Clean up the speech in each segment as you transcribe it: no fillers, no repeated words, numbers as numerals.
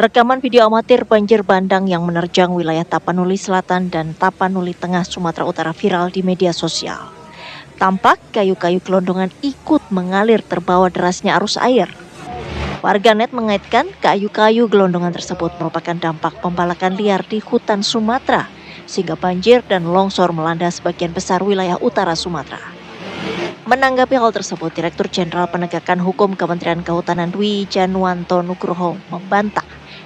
Rekaman video amatir banjir bandang yang menerjang wilayah Tapanuli Selatan dan Tapanuli Tengah Sumatera Utara viral di media sosial. Tampak kayu-kayu gelondongan ikut mengalir terbawa derasnya arus air. Warganet mengaitkan kayu-kayu gelondongan tersebut merupakan dampak pembalakan liar di hutan Sumatera, sehingga banjir dan longsor melanda sebagian besar wilayah utara Sumatera. Menanggapi hal tersebut, Direktur Jenderal Penegakan Hukum Kementerian Kehutanan Dwi Januanto Nugroho membantah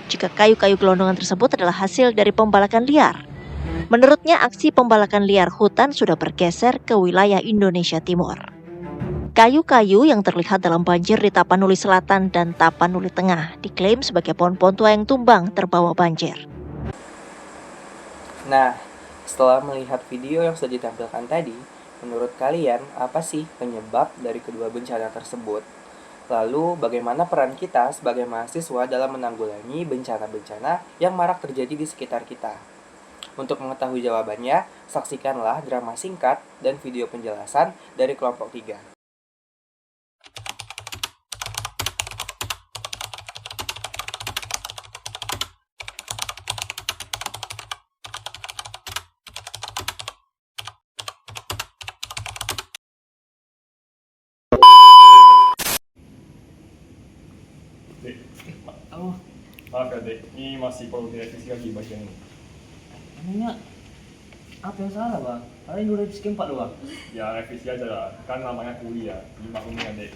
jika kayu-kayu gelondongan tersebut adalah hasil dari pembalakan liar. Menurutnya, aksi pembalakan liar hutan sudah bergeser ke wilayah Indonesia Timur. Kayu-kayu yang terlihat dalam banjir di Tapanuli Selatan dan Tapanuli Tengah diklaim sebagai pohon-pohon tua yang tumbang terbawa banjir. Nah, setelah melihat video yang sudah ditampilkan tadi, menurut kalian apa sih penyebab dari kedua bencana tersebut? Lalu, bagaimana peran kita sebagai mahasiswa dalam menanggulangi bencana-bencana yang marak terjadi di sekitar kita? Untuk mengetahui jawabannya, saksikanlah drama singkat dan video penjelasan dari kelompok 3. Dek, maaf ya dek, ini masih perlu direvisi lagi bagian ini. Emangnya apa yang salah bang? Kalian udah revisi keempat loh bang. Ya revisi aja lah, kan namanya kuliah, dimaklumi ya dek.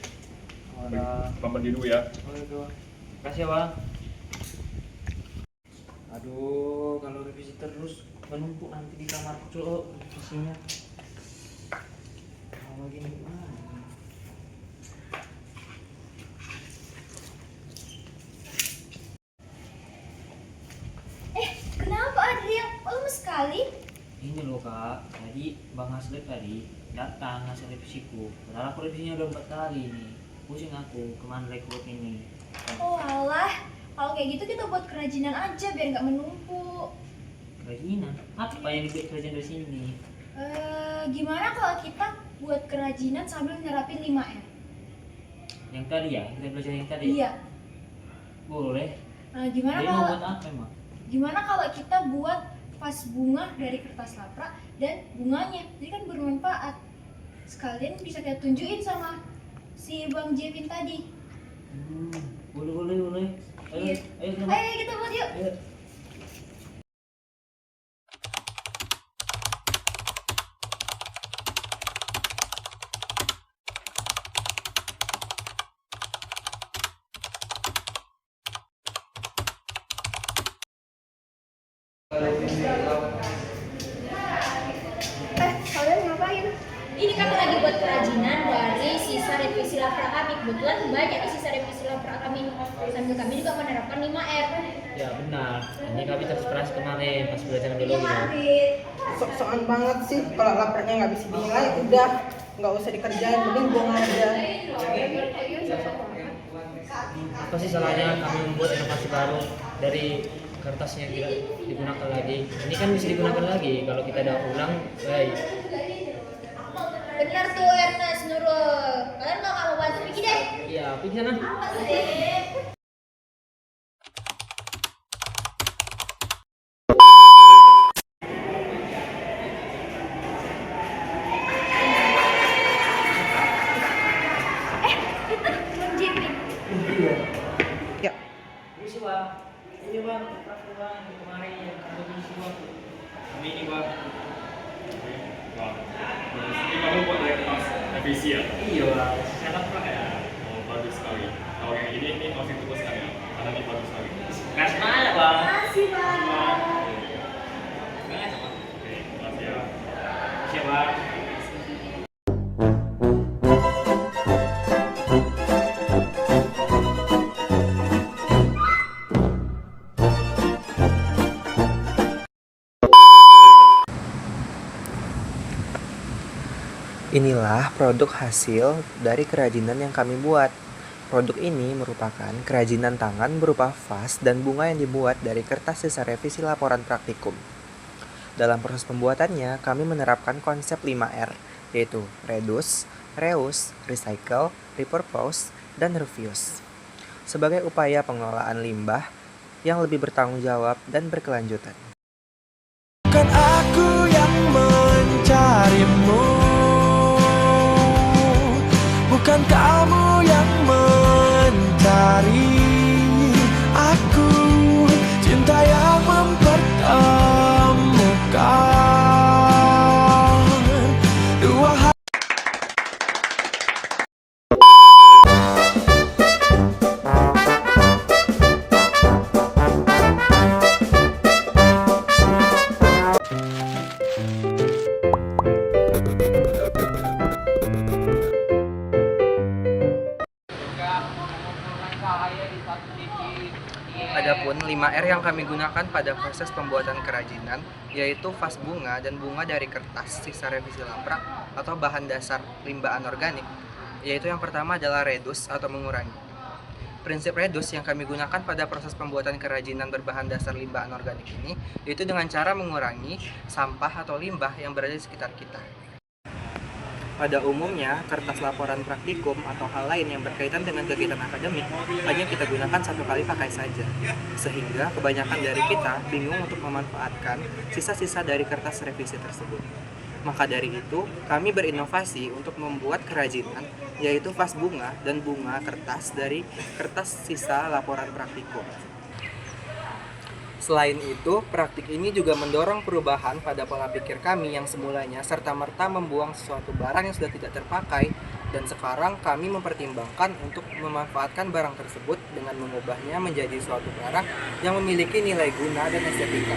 Wadah. Bang pergi dulu ya. Waduh. Kasih ya bang. Aduh, kalau revisi terus menumpuk nanti di kamar cowok revisinya. Kalau gini gimana? Kenapa Adrian? Lemes sekali. Ini loh kak, jadi bang Haslip tadi datang ngasih revisiku. Padahal aku revisinya udah 4 kali nih. Pusing aku kemana rekrut ini. Oh alah, kalau kayak gitu kita buat kerajinan aja biar nggak menumpuk. Kerajinan? Apa yang dibuat kerajinan dari sini? Gimana kalau kita buat kerajinan sambil nerapin 5R? Yang tadi ya, kita belajar yang tadi. Iya. Boleh. Gimana Jadi mau kalau buat apa emang? kita buat vas bunga dari kertas laprak dan bunganya, jadi kan bermanfaat. Sekalian bisa kita tunjukin sama si Bang Jevin tadi. Boleh. Ayo, Iya. ayo kita Ayo kita buat yuk. Ayo. Kalian ngapain? Ini kan lagi buat kerajinan dari sisa revisi laprak kami. Kebetulan banyak sisa revisi laprak kami. Sambil kami juga menerapkan 5R. Ya benar. Ini kami terinspirasi kemarin pas belajar biologi. Sok-sokan banget sih, kalau lapraknya nggak bisa dinilai udah nggak usah dikerjain, mending buang aja. Apa sih salahnya kami membuat inovasi baru dari kertas yang tidak digunakan lagi? Ini kan bisa digunakan lagi kalau kita daur ulang. Baik. Benar tuh Ernest, Nurul. Kalian mau bantu bikin deh? Iya, pergi sana. Bang Jevin. Ya, Ini sih bang. Ini bang, bang yang kemarin yang ada di sini bang. Ini bang. Bang, ini kamu buat dari kelas revisi ya? Iya bang. Setup bang ya. Oh bagus sekali. Kalau yang ini masih tunggu sekali ya, karena ini bagus sekali. Kasih mana bang? Makasih bang. Oke, makasih ya. Siap bang. Inilah produk hasil dari kerajinan yang kami buat. Produk ini merupakan kerajinan tangan berupa vas dan bunga yang dibuat dari kertas sisa revisi laporan praktikum. Dalam proses pembuatannya, kami menerapkan konsep 5R, yaitu reduce, reuse, recycle, repurpose, dan reuse. Sebagai upaya pengelolaan limbah yang lebih bertanggung jawab dan berkelanjutan. Bukan aku yang mencarimu, bukan kamu yang mencari aku. Cinta yang mempertemukan dua hati. Adapun 5R yang kami gunakan pada proses pembuatan kerajinan yaitu vas bunga dan bunga dari kertas sisa revisi laprak atau bahan dasar limbah anorganik, yaitu yang pertama adalah redus atau mengurangi. Prinsip redus yang kami gunakan pada proses pembuatan kerajinan berbahan dasar limbah anorganik ini yaitu dengan cara mengurangi sampah atau limbah yang berada di sekitar kita. Pada umumnya, kertas laporan praktikum atau hal lain yang berkaitan dengan kegiatan akademik hanya kita gunakan satu kali pakai saja, sehingga kebanyakan dari kita bingung untuk memanfaatkan sisa-sisa dari kertas revisi tersebut. Maka dari itu, kami berinovasi untuk membuat kerajinan, yaitu vas bunga dan bunga kertas dari kertas sisa laporan praktikum. Selain itu, praktik ini juga mendorong perubahan pada pola pikir kami yang semulanya serta-merta membuang sesuatu barang yang sudah tidak terpakai, dan sekarang kami mempertimbangkan untuk memanfaatkan barang tersebut dengan mengubahnya menjadi suatu barang yang memiliki nilai guna dan estetika.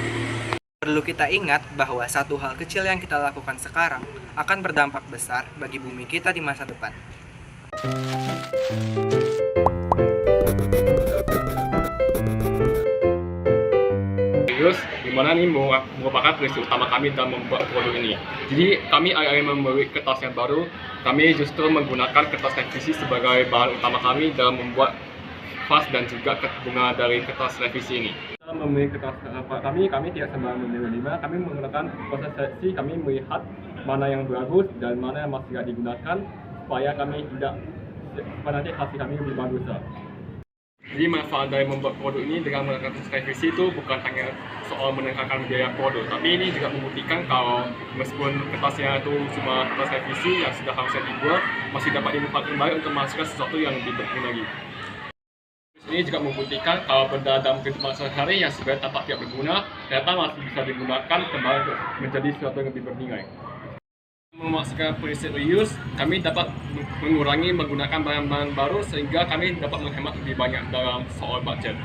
Perlu kita ingat bahwa satu hal kecil yang kita lakukan sekarang akan berdampak besar bagi bumi kita di masa depan. Terus gimana nih merupakan prinsip utama kami dalam membuat produk ini. Jadi kami akan memberi kertas yang baru. Kami justru menggunakan kertas revisi sebagai bahan utama kami dalam membuat vas dan juga bunga dari kertas revisi ini. Dalam memilih kertas kami tidak sembarang memilih. Kami menggunakan proses seleksi. Kami melihat mana yang bagus dan mana yang masih tidak digunakan supaya kami tidak nanti hasil kami lebih bagus. Jadi manfaat dari membuat produk ini dengan menggunakan kertas revisi itu bukan hanya soal menekankan biaya produk, tapi ini juga membuktikan kalau meskipun kertasnya itu cuma kertas revisi yang sudah harusnya dibuat, masih dapat dimanfaatkan kembali untuk menghasilkan sesuatu yang lebih berguna lagi. Ini juga membuktikan kalau benda dalam kehidupan sehari-hari yang sebenarnya tampak tidak berguna, ternyata masih bisa digunakan kembali untuk menjadi sesuatu yang lebih bernilai. Memasukkan prinsip reuse, kami dapat mengurangi menggunakan bahan-bahan baru sehingga kami dapat menghemat lebih banyak dalam soal budget.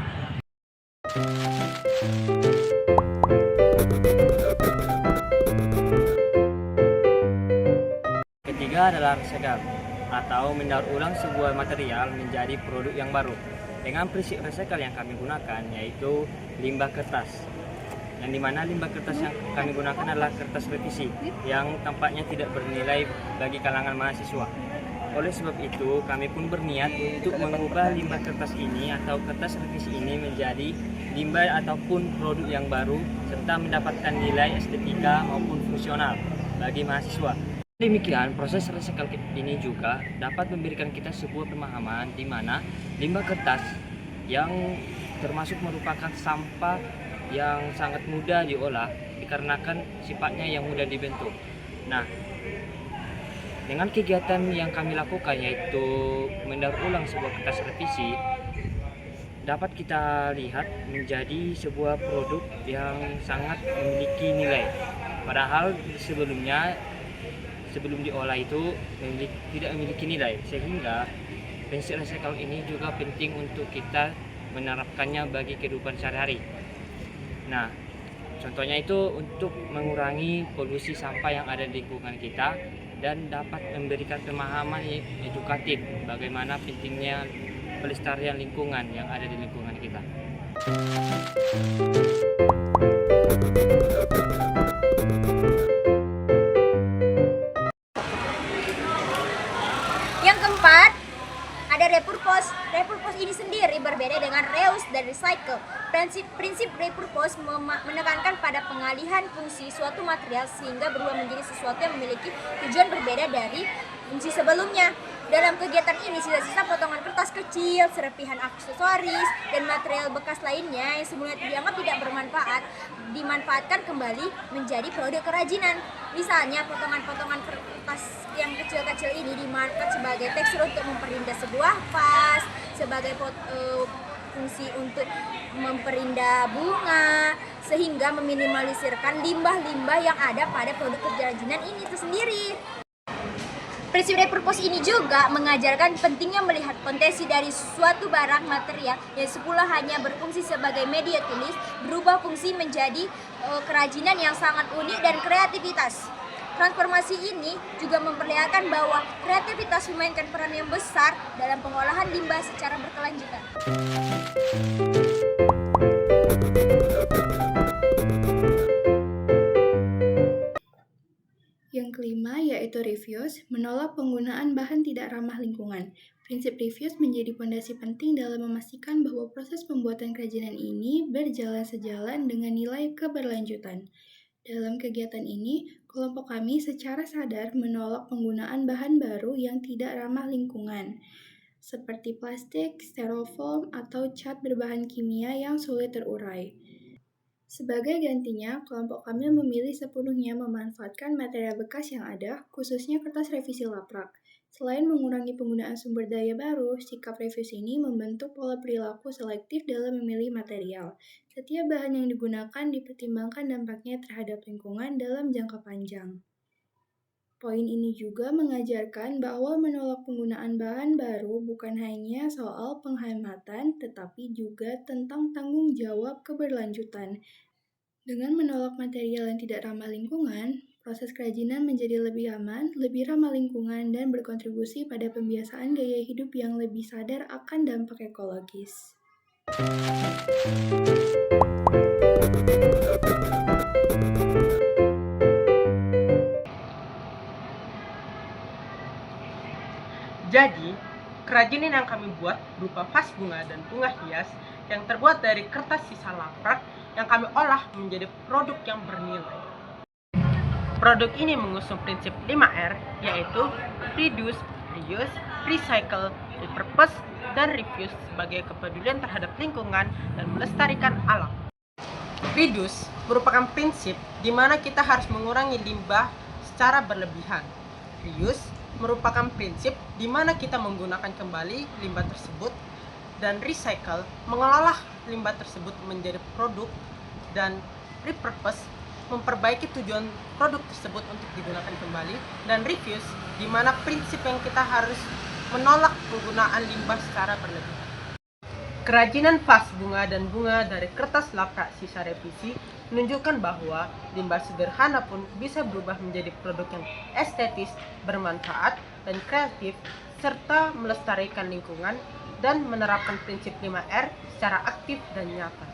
Ketiga adalah recycle atau mendaur ulang sebuah material menjadi produk yang baru. Dengan prinsip recycle yang kami gunakan yaitu limbah kertas. Yang dimana limbah kertas yang kami gunakan adalah kertas revisi yang tampaknya tidak bernilai bagi kalangan mahasiswa. Oleh sebab itu, kami pun berniat untuk mengubah limbah kertas ini atau kertas revisi ini menjadi limbah ataupun produk yang baru serta mendapatkan nilai estetika maupun fungsional bagi mahasiswa. Demikian, proses recycle ini juga dapat memberikan kita sebuah pemahaman di mana limbah kertas yang termasuk merupakan sampah yang sangat mudah diolah dikarenakan sifatnya yang mudah dibentuk. Nah, dengan kegiatan yang kami lakukan yaitu mendaur ulang sebuah kertas revisi dapat kita lihat menjadi sebuah produk yang sangat memiliki nilai. Padahal sebelum diolah itu tidak memiliki nilai, sehingga prinsip recycle ini juga penting untuk kita menerapkannya bagi kehidupan sehari-hari. Nah, contohnya itu untuk mengurangi polusi sampah yang ada di lingkungan kita dan dapat memberikan pemahaman edukatif bagaimana pentingnya pelestarian lingkungan yang ada di lingkungan kita. Yang keempat, ada repurpose. Repurpose ini sendiri berbeda dengan reuse dan recycle. Prinsip repurpose menekankan pada pengalihan fungsi suatu material sehingga berubah menjadi sesuatu yang memiliki tujuan berbeda dari fungsi sebelumnya. Dalam kegiatan ini, sisa-sisa potongan kertas kecil, serpihan aksesoris, dan material bekas lainnya yang semula dianggap tidak bermanfaat, dimanfaatkan kembali menjadi produk kerajinan. Misalnya, potongan-potongan kertas yang kecil-kecil ini dimanfaatkan sebagai tekstur untuk memperindah sebuah vas, sebagai fungsi untuk memperindah bunga, sehingga meminimalisirkan limbah-limbah yang ada pada produk kerajinan ini itu sendiri. Prinsip repurpose ini juga mengajarkan pentingnya melihat potensi dari suatu barang material yang semula hanya berfungsi sebagai media tulis, berubah fungsi menjadi kerajinan yang sangat unik dan kreativitas. Transformasi ini juga memperlihatkan bahwa kreativitas memainkan peran yang besar dalam pengolahan limbah secara berkelanjutan. Yang kelima yaitu reuse, menolak penggunaan bahan tidak ramah lingkungan. Prinsip reuse menjadi fondasi penting dalam memastikan bahwa proses pembuatan kerajinan ini berjalan sejalan dengan nilai keberlanjutan. Dalam kegiatan ini, kelompok kami secara sadar menolak penggunaan bahan baru yang tidak ramah lingkungan, seperti plastik, styrofoam, atau cat berbahan kimia yang sulit terurai. Sebagai gantinya, kelompok kami memilih sepenuhnya memanfaatkan material bekas yang ada, khususnya kertas revisi laprak. Selain mengurangi penggunaan sumber daya baru, sikap reuse ini membentuk pola perilaku selektif dalam memilih material. Setiap bahan yang digunakan dipertimbangkan dampaknya terhadap lingkungan dalam jangka panjang. Poin ini juga mengajarkan bahwa menolak penggunaan bahan baru bukan hanya soal penghematan, tetapi juga tentang tanggung jawab keberlanjutan. Dengan menolak material yang tidak ramah lingkungan, proses kerajinan menjadi lebih aman, lebih ramah lingkungan, dan berkontribusi pada pembiasaan gaya hidup yang lebih sadar akan dampak ekologis. Jadi, kerajinan yang kami buat berupa vas bunga dan bunga hias yang terbuat dari kertas sisa laprak yang kami olah menjadi produk yang bernilai. Produk ini mengusung prinsip 5R, yaitu reduce, reuse, recycle, repurpose, dan reuse sebagai kepedulian terhadap lingkungan dan melestarikan alam. Reduce merupakan prinsip di mana kita harus mengurangi limbah secara berlebihan. Reuse merupakan prinsip di mana kita menggunakan kembali limbah tersebut, dan recycle mengolah limbah tersebut menjadi produk, dan repurpose memperbaiki tujuan produk tersebut untuk digunakan kembali, dan reuse di mana prinsip yang kita harus menolak penggunaan limbah secara berlebihan. Kerajinan vas bunga dan bunga dari kertas laprak sisa revisi menunjukkan bahwa limbah sederhana pun bisa berubah menjadi produk yang estetis, bermanfaat, dan kreatif, serta melestarikan lingkungan dan menerapkan prinsip 5R secara aktif dan nyata.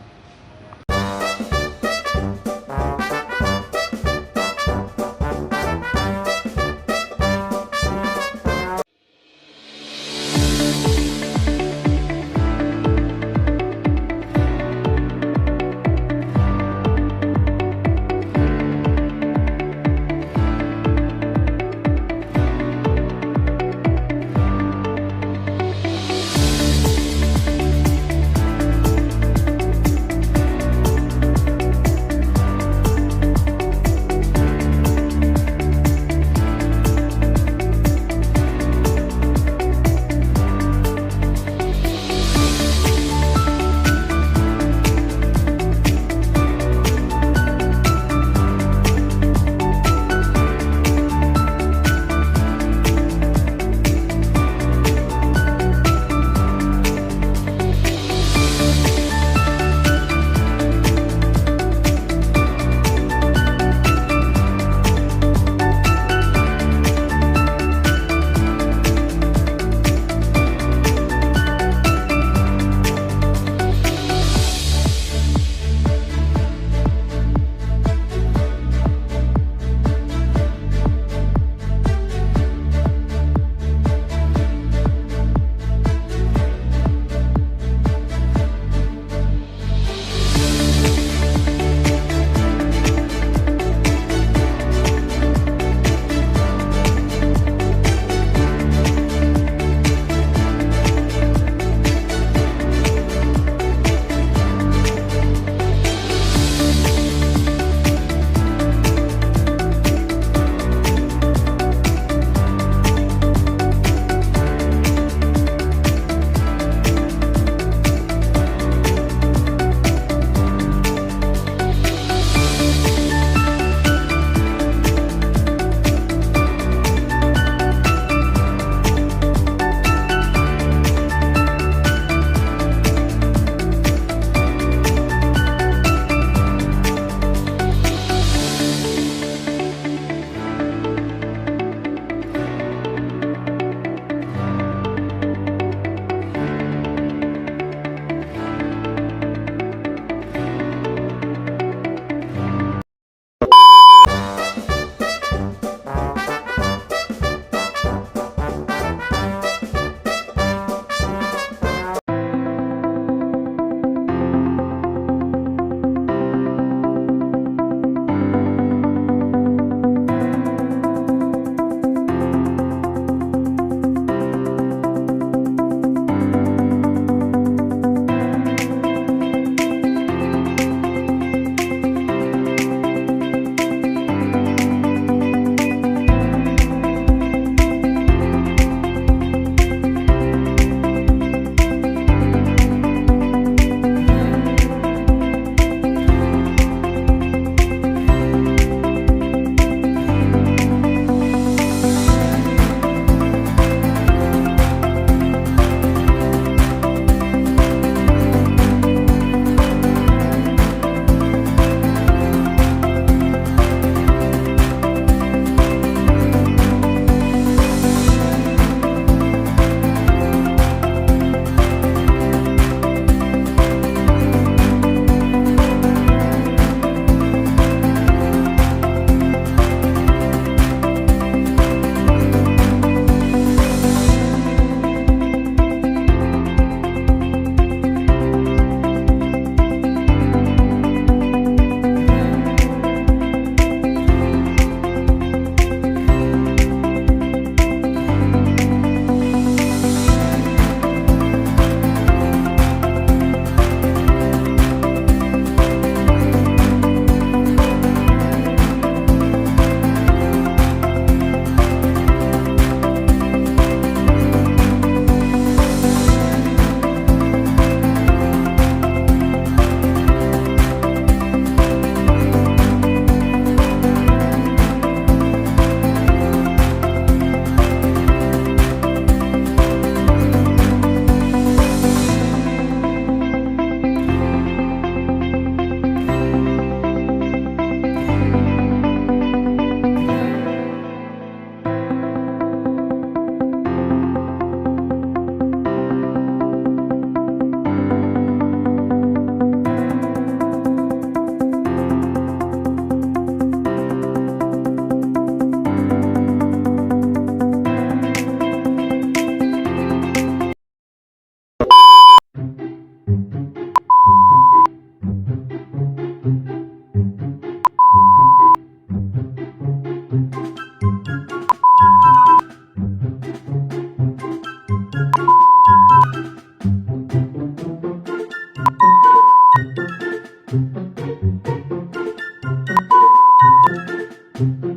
Aku